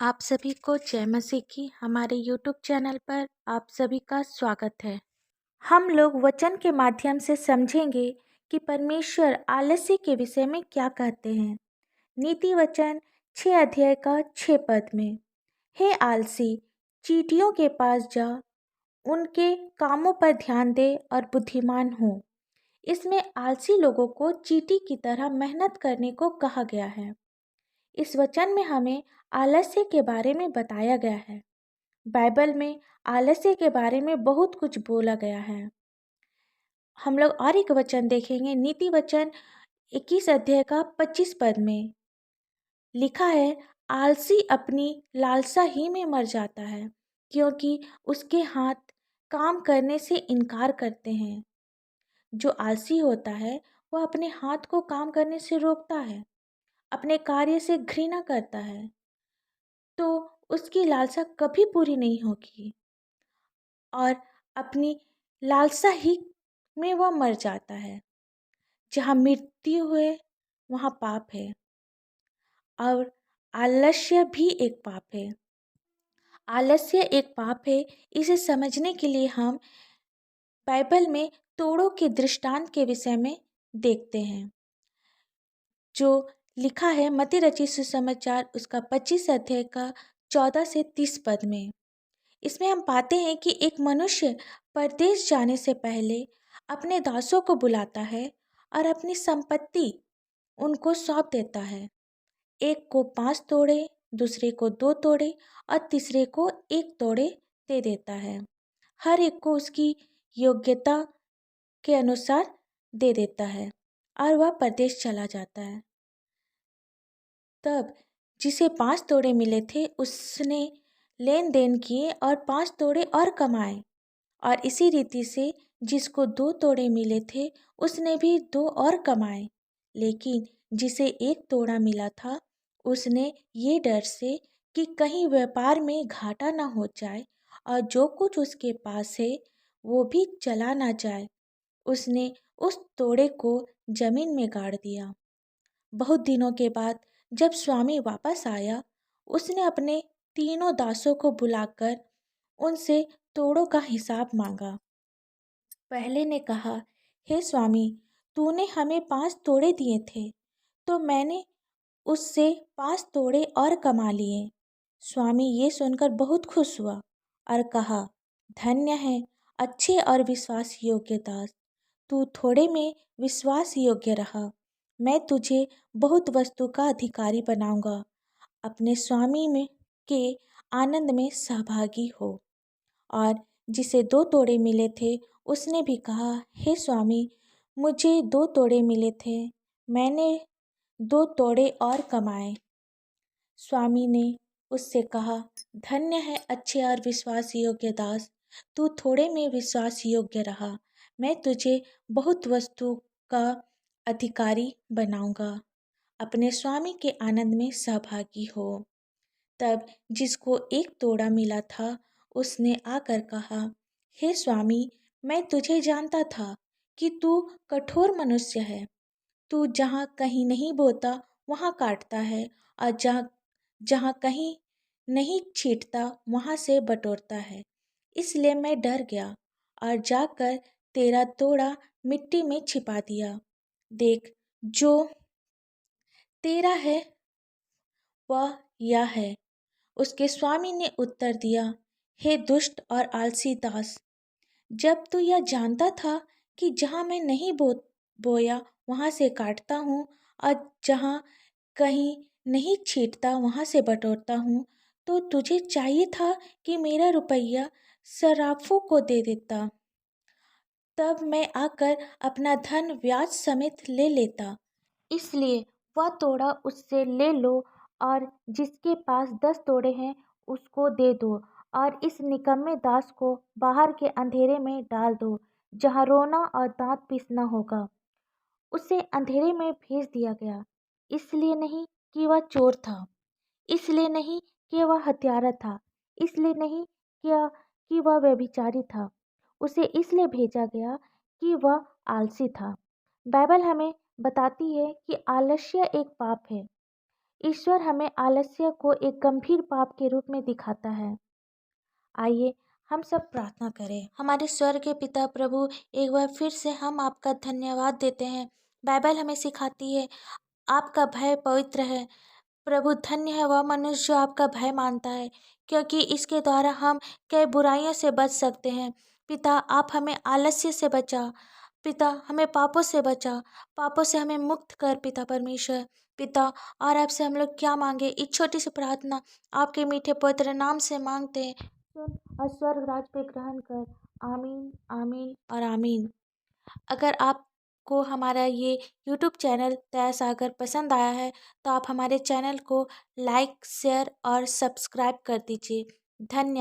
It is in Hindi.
आप सभी को जय मसीह की हमारे YouTube चैनल पर आप सभी का स्वागत है। हम लोग वचन के माध्यम से समझेंगे कि परमेश्वर आलस्य के विषय में क्या कहते हैं। नीति वचन 6 अध्याय का 6 पद में, हे आलसी, चींटियों के पास जा, उनके कामों पर ध्यान दे और बुद्धिमान हो। इसमें आलसी लोगों को चींटी की तरह मेहनत करने को कहा गया है। इस वचन में हमें आलस्य के बारे में बताया गया है। बाइबल में आलस्य के बारे में बहुत कुछ बोला गया है। हम लोग और एक वचन देखेंगे, नीति वचन 21 अध्याय का 25 पद में लिखा है, आलसी अपनी लालसा ही में मर जाता है, क्योंकि उसके हाथ काम करने से इनकार करते हैं। जो आलसी होता है वह अपने हाथ को काम करने से रोकता है, अपने कार्य से घृणा करता है, तो उसकी लालसा कभी पूरी नहीं होगी और अपनी लालसा ही में वह मर जाता है। जहाँ मृत्यु है वहाँ पाप है और आलस्य भी एक पाप है। आलस्य एक पाप है, इसे समझने के लिए हम बाइबल में तोड़ों के दृष्टांत के विषय में देखते हैं, जो लिखा है मत्ती रचित सुसमाचार उसका 25 अध्याय का 14 से 30 पद में। इसमें हम पाते हैं कि एक मनुष्य परदेश जाने से पहले अपने दासों को बुलाता है और अपनी संपत्ति उनको सौंप देता है। एक को 5 तोड़े, दूसरे को 2 तोड़े और तीसरे को 1 तोड़े दे देता है। हर एक को उसकी योग्यता के अनुसार दे देता है और वह परदेश चला जाता है। तब जिसे 5 तोड़े मिले थे उसने लेन देन किए और 5 तोड़े और कमाए, और इसी रीति से जिसको 2 तोड़े मिले थे उसने भी 2 और कमाए। लेकिन जिसे 1 तोड़ा मिला था उसने ये डर से कि कहीं व्यापार में घाटा ना हो जाए और जो कुछ उसके पास है वो भी चला ना जाए, उसने उस तोड़े को जमीन में गाड़ दिया। बहुत दिनों के बाद जब स्वामी वापस आया, उसने अपने तीनों दासों को बुलाकर उनसे तोड़ों का हिसाब मांगा। पहले ने कहा, हे स्वामी, तूने हमें 5 तोड़े दिए थे, तो मैंने उससे 5 तोड़े और कमा लिए। स्वामी ये सुनकर बहुत खुश हुआ और कहा, धन्य है अच्छे और विश्वास योग्य दास, तू थोड़े में विश्वास योग्य रहा, मैं तुझे बहुत वस्तु का अधिकारी बनाऊंगा। अपने स्वामी में के आनंद में सहभागी हो। और जिसे 2 तोड़े मिले थे उसने भी कहा, हे स्वामी, मुझे 2 तोड़े मिले थे, मैंने 2 तोड़े और कमाए। स्वामी ने उससे कहा, धन्य है अच्छे और विश्वास योग्य दास, तू थोड़े में विश्वास योग्य रहा, मैं तुझे बहुत वस्तु का अधिकारी बनाऊंगा। अपने स्वामी के आनंद में सहभागी हो। तब जिसको 1 तोड़ा मिला था उसने आकर कहा, हे स्वामी, मैं तुझे जानता था कि तू कठोर मनुष्य है। तू जहाँ कहीं नहीं बोता वहाँ काटता है और जहाँ जहाँ कहीं नहीं छींटता वहाँ से बटोरता है। इसलिए मैं डर गया और जाकर तेरा तोड़ा मिट्टी में छिपा दिया। देख, जो तेरा है वह यह है। उसके स्वामी ने उत्तर दिया, हे दुष्ट और आलसी दास, जब तू यह जानता था कि जहाँ मैं नहीं बोया वहाँ से काटता हूँ और जहाँ कहीं नहीं छींटता वहाँ से बटोरता हूँ, तो तुझे चाहिए था कि मेरा रुपया सराफों को दे देता, तब मैं आकर अपना धन ब्याज समेत ले लेता। इसलिए वह तोड़ा उससे ले लो और जिसके पास 10 तोड़े हैं उसको दे दो, और इस निकम्मे दास को बाहर के अंधेरे में डाल दो, जहाँ रोना और दांत पीसना होगा। उसे अंधेरे में भेज दिया गया, इसलिए नहीं कि वह चोर था, इसलिए नहीं कि वह हत्यारा था, इसलिए नहीं कि वह व्यभिचारी था। उसे इसलिए भेजा गया कि वह आलसी था। बाइबल हमें बताती है कि आलस्य एक पाप है। ईश्वर हमें आलस्य को एक गंभीर पाप के रूप में दिखाता है। आइए हम सब प्रार्थना करें। हमारे स्वर्ग के पिता प्रभु, एक बार फिर से हम आपका धन्यवाद देते हैं। बाइबल हमें सिखाती है आपका भय पवित्र है। प्रभु, धन्य है वह मनुष्य जो आपका भय मानता है, क्योंकि इसके द्वारा हम कई बुराइयों से बच सकते हैं। पिता, आप हमें आलस्य से बचा। पिता, हमें पापों से बचा, पापों से हमें मुक्त कर पिता परमेश्वर। पिता, और आपसे हम लोग क्या मांगे, एक छोटी सी प्रार्थना आपके मीठे पवित्र नाम से मांगते हैं। सुन और स्वर्ग राज पे ग्रहण कर। आमीन, आमीन और आमीन। अगर आपको हमारा ये यूट्यूब चैनल दया सागर पसंद आया है तो आप हमारे चैनल को लाइक, शेयर और सब्सक्राइब कर दीजिए। धन्यवाद।